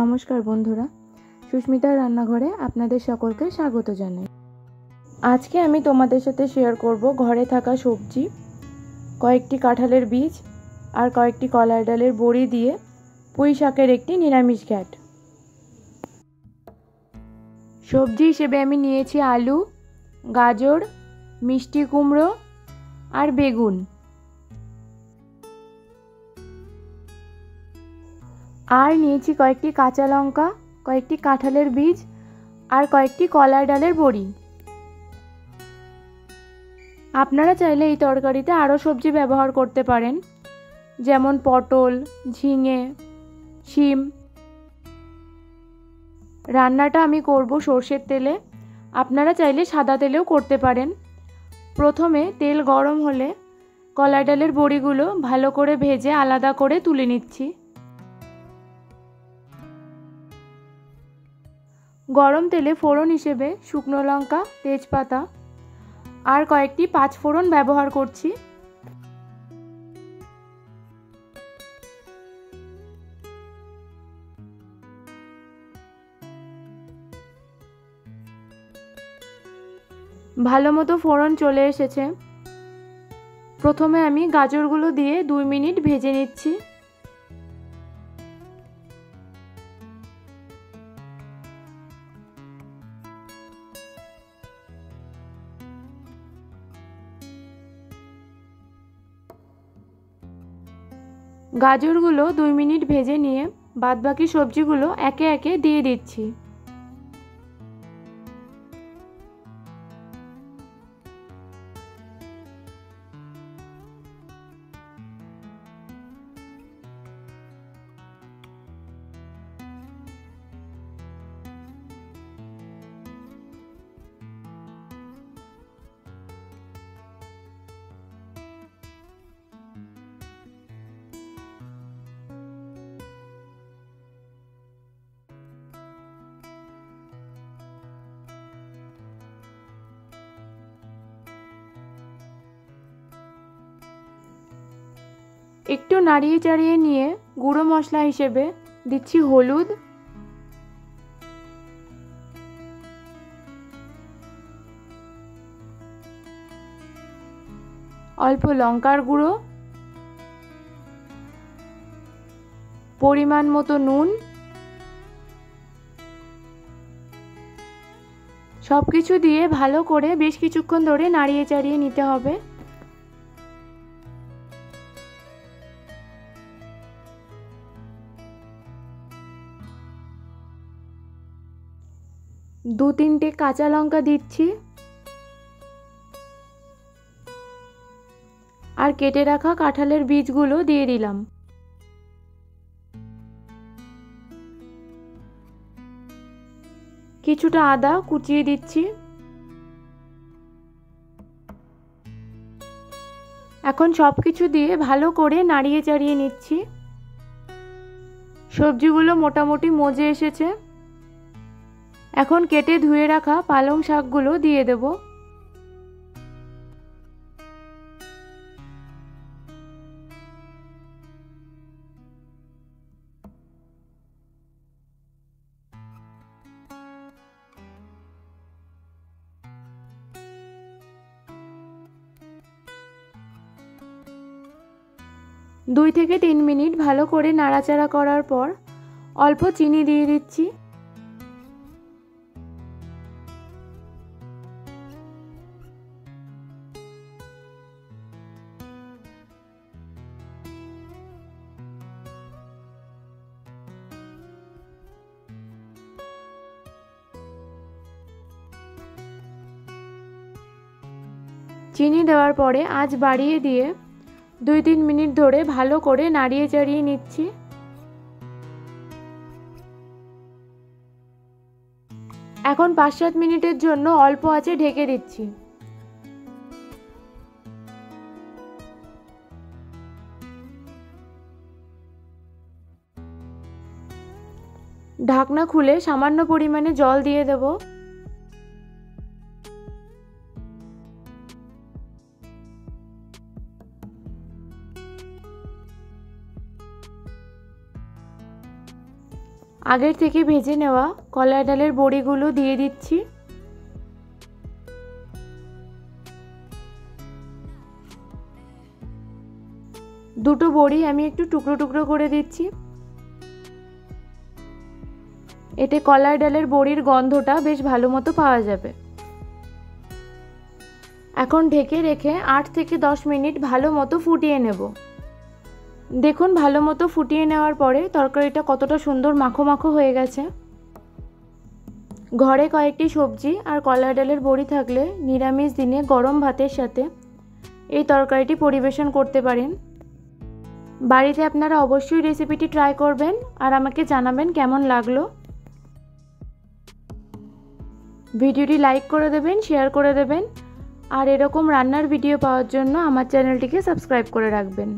নমস্কার বন্ধুরা, সুস্মিতার রান্নাঘরে আপনাদের সকলকে স্বাগত জানাই। আজকে আমি তোমাদের সাথে শেয়ার করব ঘরে থাকা সবজি, কয়েকটি কাঁঠালের বীজ আর কয়েকটি কলাই ডালের বড়ি দিয়ে পুঁই শাকের একটি নিরামিষ ঘ্যাট। সবজি হিসেবে আমি নিয়েছি আলু, গাজর, মিষ্টি কুমড়ো আর বেগুন। আর নিয়েছি কয়েকটি কাঁচা লঙ্কা, কয়েকটি কাঁঠালের বীজ আর কয়েকটি কলাই ডালের বড়ি। আপনারা চাইলে এই তরকারিতে আরও সবজি ব্যবহার করতে পারেন, যেমন পটল, ঝিঙে, শিম। রান্নাটা আমি করব সর্ষের তেলে, আপনারা চাইলে সাদা তেলেও করতে পারেন। প্রথমে তেল গরম হলে কলাই ডালের বড়িগুলো ভালো করে ভেজে আলাদা করে তুলে নিচ্ছি। গরম তেলে ফোড়ন হিসেবে শুকনো লঙ্কা, তেজপাতা আর কয়েকটি পাঁচফোড়ন ব্যবহার করছি। ভালো মতো ফোড়ন চলে এসেছে। প্রথমে আমি গাজরগুলো দিয়ে 2 মিনিট ভেজে নিচ্ছি। গাজরগুলো 2 মিনিট ভেজে নিয়ে বাদবাকি সবজিগুলো একে একে দিয়ে দিচ্ছি। একটু নাড়িয়ে চাড়িয়ে নিয়ে গুঁড়ো মশলা হিসেবে দিচ্ছি হলুদ, অল্প লঙ্কার গুঁড়ো, পরিমাণ মতো নুন। সবকিছু দিয়ে ভালো করে বেশ কিছুক্ষণ ধরে নাড়িয়ে চাড়িয়ে নিতে হবে। দু তিনটে কাঁচা লঙ্কা দিচ্ছি আর কেটে রাখা কাঁঠালের বীজগুলো দিয়ে দিলাম। কিছুটা আদা কুচিয়ে দিচ্ছি। এখন সবকিছু দিয়ে ভালো করে নাড়িয়ে চাড়িয়ে নিচ্ছি। সবজিগুলো মোটামুটি মজে এসেছে। এখন কেটে ধুয়ে রাখা পালং শাকগুলো দিয়ে দেব। দুই থেকে 3 মিনিট ভালো করে নাড়াচাড়া করার পর অল্প চিনি দিয়ে দিচ্ছি। চিনি দেওয়ার পরে আঁচ বাড়িয়ে দিয়ে 2-3 মিনিট ধরে ভালো করে নাড়িয়ে চাড়িয়ে নিচ্ছি। এখন 5-7 মিনিটের জন্য অল্প আঁচে ঢেকে দিচ্ছি। ঢাকনা খুলে সামান্য পরিমাণে জল দিয়ে দেব। আগের থেকে ভেজে নেওয়া কলাই ডালের বড়িগুলো দিয়ে দিচ্ছি। দুটো বড়ি আমি একটু টুকরো টুকরো করে দিচ্ছি। এতে কলাই ডালের বড়ির গন্ধটা বেশ ভালো মতো পাওয়া যাবে। এখন ঢেকে রেখে 8 থেকে 10 মিনিট ভালো মতো ফুটিয়ে নেব। দেখুন ভালো মতো ফুটিয়ে নেওয়ার পরে তরকারিটা কতটা সুন্দর মাখো মাখো হয়ে গেছে। ঘরে কয়েকটি সবজি আর কলাই ডালের বড়ি থাকলে নিরামিষ দিনে গরম ভাতের সাথে এই তরকারিটি পরিবেশন করতে পারেন। বাড়িতে আপনারা অবশ্যই রেসিপিটি ট্রাই করবেন আর আমাকে জানাবেন কেমন লাগলো। ভিডিওটি লাইক করে দেবেন, শেয়ার করে দেবেন আর এরকম রান্নার ভিডিও পাওয়ার জন্য আমার চ্যানেলটিকে সাবস্ক্রাইব করে রাখবেন।